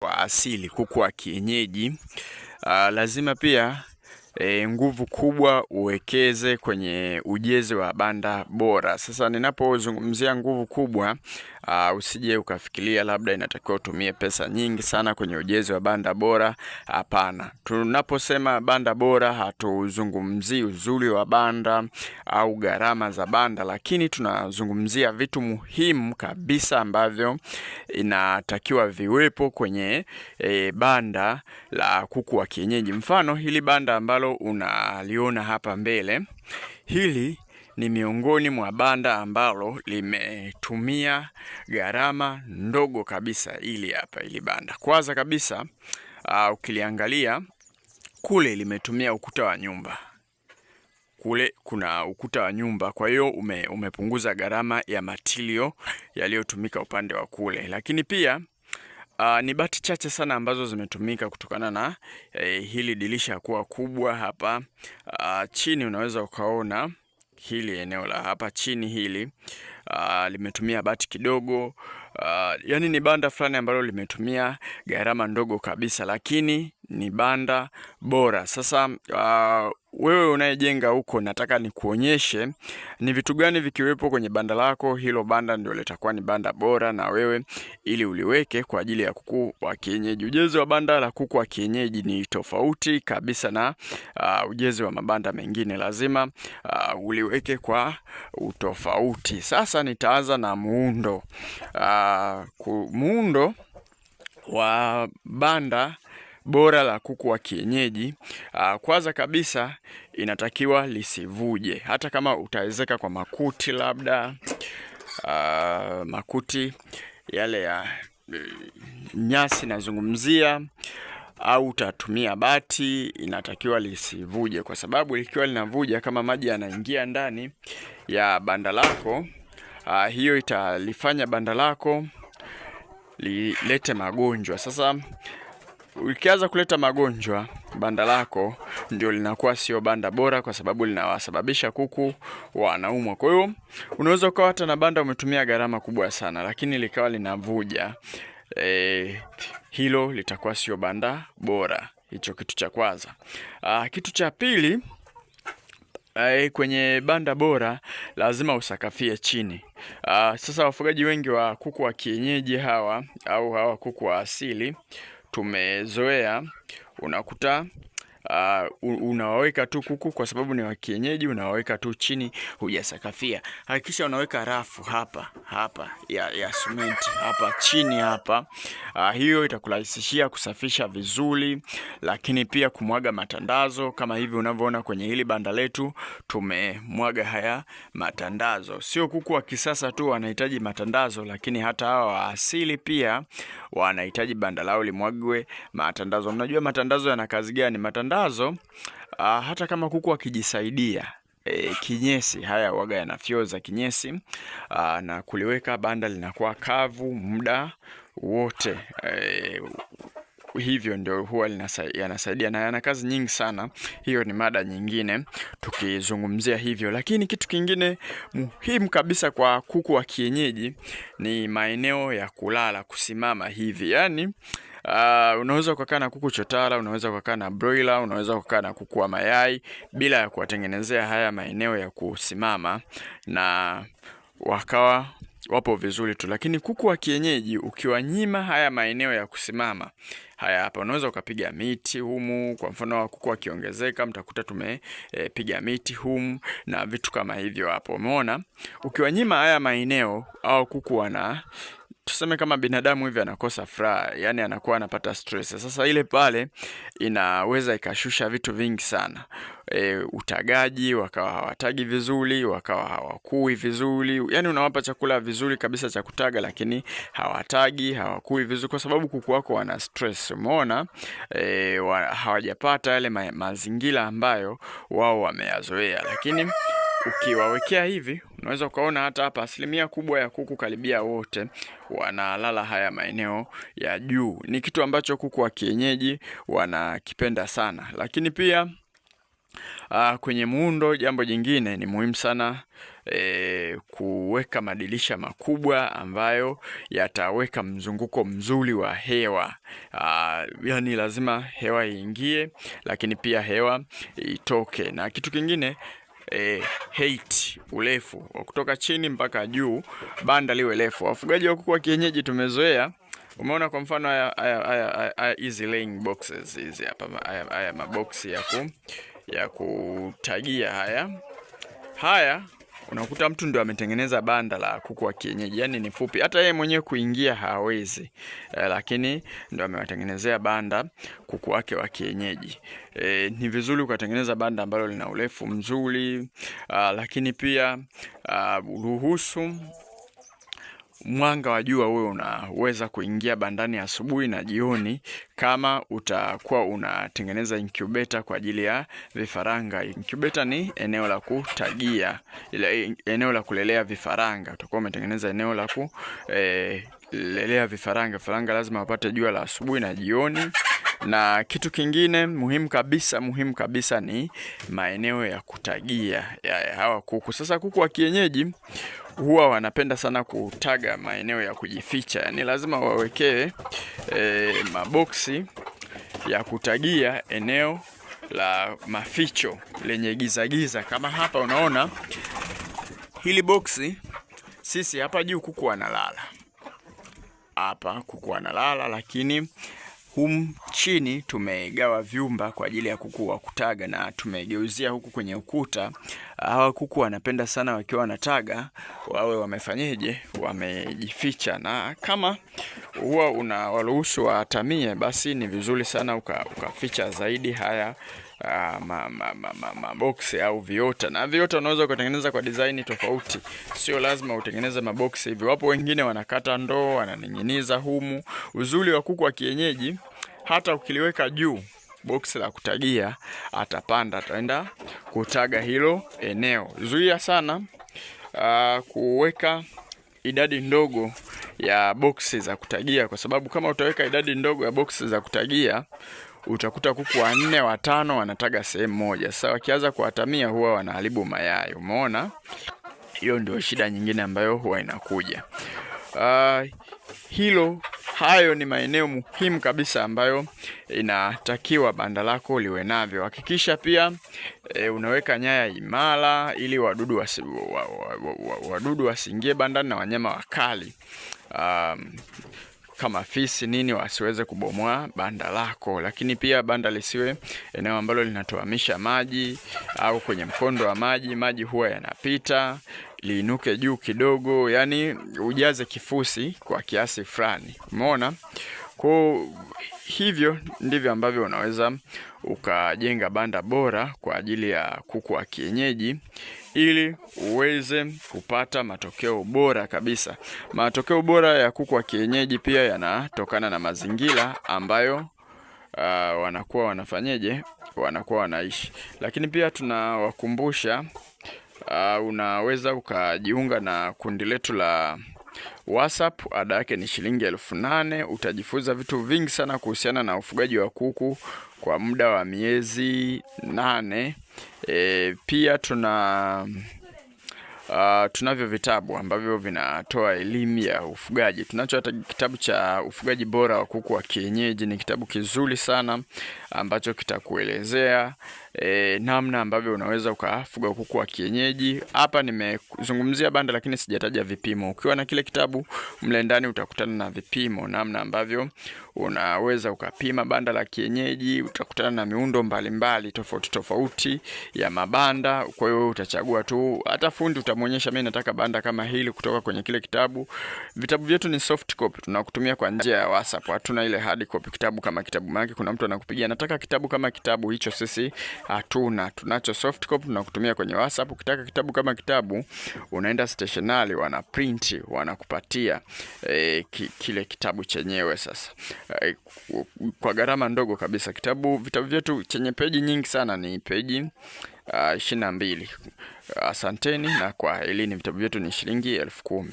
wa asili, kuku wa kienyeji, lazima pia nguvu kubwa uwekeze kwenye ujenzi wa banda bora. Sasa ninapozungumzia nguvu kubwa, usije ukafikiria labda inatakiwa utumie pesa nyingi sana kwenye ujenzi wa banda bora. Hapana. Tunaposema banda bora, hatuzungumzii uzuri wa banda au gharama za banda, lakini tunazungumzia vitu muhimu kabisa ambavyo inatakiwa viwepo kwenye banda la kuku wa kienyeji. Mfano, hili banda ambalo unaliona hapa mbele, hili ni miongoni mwa banda ambalo limetumia gharama ndogo kabisa. Hili banda kwanza kabisa, ukiliangalia kule limetumia ukuta wa nyumba. Kule kuna ukuta wa nyumba, kwa hiyo umepunguza gharama ya matilio yaliyotumika upande wa kule. Lakini pia ni bati chache sana ambazo zimetumika kutokana na hili dirisha kuwa kubwa hapa. Chini unaweza ukaona hili eneo la hapa chini hili limetumia bati kidogo. Yani ni banda fulani ambalo limetumia gharama ndogo kabisa, lakini ni banda bora. Sasa wewe unayejenga huko, nataka nikuonyeshe ni vitu gani vikiwepo kwenye banda lako. Hilo banda ndio litakuwa ni banda bora na wewe ili uliweke kwa ajili ya kuku wa kienyeji. Ujenzi wa banda la kuku wa kienyeji ni tofauti kabisa na ujenzi wa mabanda mengine. Lazima uliweke kwa utofauti. Sasa nitaanza na muundo. Muundo wa banda bora la kuku wa kienyeji, kwanza kabisa inatakiwa lisivuje. Hata kama utawezeka kwa makuti, labda makuti yale ya nyasi nazungumzia, au utatumia bati, inatakiwa lisivuje, kwa sababu likiwa linavuja, kama maji yanaingia ndani ya banda lako, hiyo italifanya banda lako lilete magonjwa. Sasa ukianza kuleta magonjwa, banda lako ndio linakuwa sio banda bora, kwa sababu linawasababisha kuku wanaumwa. Kwa hiyo unaweza ukawa hata na banda umetumia gharama kubwa sana, lakini likawa linavuja, hilo litakuwa sio banda bora. Hicho kitu cha kwanza. Kitu cha pili, kwenye banda bora lazima usakafie chini. Sasa wafugaji wengi wa kuku wa kienyeji hawa kuku wa asili, tumezoea unakuta unawaweka tu kuku, kwa sababu ni wa kienyeji, unawaweka tu chini, hujasakafia. Hakikisha unaweka rafu hapa ya simenti hapa chini hapa. Hiyo itakurahisishia kusafisha vizuri, lakini pia kumwaga matandazo kama hivi unavyoona kwenye hili banda letu. Tumemwaga haya matandazo. Sio kuku wa kisasa tu wanahitaji matandazo, lakini hata hawa wa asili pia wanahitaji banda lao limwagwe matandazo. Mnajua matandazo yana kazi gani? Matandazo hata kama kuku wakijisaidia kinyesi, haya waga yanafyoza kinyesi, na kuliweka banda linakuwa kavu muda wote. Hivyo ndio huwa yanasaidia na yana kazi nyingi sana. Hiyo ni mada nyingine tukizungumzia hivyo. Lakini kitu kingine muhimu kabisa kwa kuku wa kienyeji ni maeneo ya kulala, kusimama hivi. Yani unaweza ukakaa na kuku chotara, unaweza ukakaa na broiler, unaweza ukakaa na kuku wa mayai bila ya kuwatengenezea haya maeneo ya kusimama, na wakawa wapo vizuri tu. Lakini kuku wa kienyeji ukiwanyima haya maeneo ya kusimama, haya hapa, unaweza ukapiga miti humu. Kwa mfano wa kuku wakiongezeka, mtakuta tumepiga miti humu na vitu kama hivyo hapo. Umeona, ukiwanyima haya maeneo, au kuku tuseme kama binadamu hivi anakosa furaha, yani anakuwa anapata stress. Sasa ile pale inaweza ikashusha vitu vingi sana. Utagaji, wakawa hawatagi vizuri, wakawa hawakui vizuri. Yani unawapa chakula vizuri kabisa cha kutaga, lakini hawatagi, hawakui vizuri kwa sababu kuku wako wana stress. Umeona, hawajapata yale mazingira ambayo wao wameyazoea. Lakini ukiwawekea hivi, unaweza ukaona hata hapa asilimia kubwa ya kuku karibia wote wanalala haya maeneo ya juu. Ni kitu ambacho kuku wa kienyeji wanakipenda sana. Lakini pia Kwenye muundo, jambo jingine ni muhimu sana kuweka madirisha makubwa ambayo yataweka mzunguko mzuri wa hewa. Yani lazima hewa iingie, lakini pia hewa itoke. Na kitu kingine, height, urefu kutoka chini mpaka juu, banda liwe refu. Wafugaji wa kuku wa kienyeji tumezoea, umeona kwa mfano haya hizi laying boxes hizi hapa, haya maboksi ya kutagia haya unakuta mtu ndio ametengeneza banda la kuku wa kienyeji, yani ni fupi, hata yeye mwenyewe kuingia hawezi, lakini ndio amewatengenezea banda kuku wake wa kienyeji. Ni vizuri ukatengeneza banda ambalo lina urefu mzuri, lakini pia ruhusu mwanga wa jua uwe unaweza kuingia bandani asubuhi na jioni, kama utakuwa unatengeneza incubator kwa ajili ya vifaranga. Incubator ni eneo la kutagia, eneo la kulelea vifaranga. Utakuwa umetengeneza eneo la kulelea vifaranga. Vifaranga lazima wapate jua la asubuhi na jioni. Na kitu kingine muhimu kabisa ni maeneo ya kutagia ya hawa kuku. Sasa kuku wa kienyeji huwa wanapenda sana kutaga maeneo ya kujificha, yani lazima wawekewe maboksi ya kutagia eneo la maficho lenye giza. Kama hapa unaona hili boksi, sisi hapa juu kuku wanalala hapa, lakini chini tumegawa vyumba kwa ajili ya kuku wa kutaga, na tumegeuzia huku kwenye ukuta. Hawa kuku wanapenda sana wakiwa wanataga wawe wamefanyeje, wamejificha. Na kama huwa unawaruhusu watamie, basi ni vizuri sana ukaficha zaidi haya maboksi au viota. Na viota unaweza kutengeneza kwa design tofauti, sio lazima utengeneze maboksi hivi. Wapo wengine wanakata ndoo wananing'iniza humu. Uzuri wa kuku wa kienyeji, hata ukiliweka juu boksi la kutagia, atapanda, ataenda kutaga hilo eneo. Zuia sana kuweka idadi ndogo ya boksi za kutagia, kwa sababu kama utaweka idadi ndogo ya boksi za kutagia, utakuta kuku 4 5 wanataga sehemu moja. Sasa wakianza kuatamia huwa wanaharibu mayai. Umeona? Hiyo ndio shida nyingine ambayo huwa inakuja. Hayo ni maeneo muhimu kabisa ambayo inatakiwa banda lako liwe navyo. Hakikisha pia unaweka nyaya imara ili wadudu wasiingie bandani na wanyama wakali kama fisi nini wasiweze kubomoa banda lako. Lakini pia banda lisiwe eneo ambalo linatoamisha maji au kwenye mkondo wa maji huwa yanapita, liinuke juu kidogo, yani ujaze kifusi kwa kiasi fulani. Umeona? Kwa hivyo ndivyo ambavyo unaweza ukajenga banda bora kwa ajili ya kuku wa kienyeji, ili uweze kupata matokeo bora kabisa. Matokeo bora ya kuku wa kienyeji pia yanatokana na mazingira ambayo wanakuwa wanaishi. Lakini pia tunawakumbusha, unaweza ukajiunga na kundi letu la WhatsApp. Ada yake ni shilingi 8,000. Utajifunza vitu vingi sana kuhusiana na ufugaji wa kuku kwa muda wa miezi 8. Pia tunavyo vitabu ambavyo vinatoa elimu ya ufugaji. Tunacho hata kitabu cha ufugaji bora wa kuku wa kienyeji. Ni kitabu kizuri sana ambacho kitakuelezea namna ambavyo unaweza ukafuga kuku wa kienyeji. Hapa nimezungumzia banda lakini sijataja vipimo. Ukiwa na kile kitabu mle ndani utakutana na vipimo, namna ambavyo unaweza ukapima banda la kienyeji. Utakutana na miundo mbalimbali tofauti ya mabanda. Kwa hiyo utachagua tu, hata fundi utamuonyesha, mimi nataka banda kama hili kutoka kwenye kile kitabu. Vitabu vyetu ni soft copy, tunakutumia kwa njia ya WhatsApp. Hatuna ile hard copy, kitabu kama kitabu. Maana kuna mtu anakupigia nataka kitabu kama kitabu hicho, sisi hatuna. Tunacho soft copy, tunakutumia kwenye WhatsApp. Ukitaka kitabu kama kitabu, unaenda stationery, wana print, wanakupatia kile kitabu chenyewe sasa kwa gharama ndogo kabisa. Vitabu vyetu chenye peji nyingi sana ni peji 22. Asanteni na kwa elini. Vitabu vyetu ni shilingi 10,000.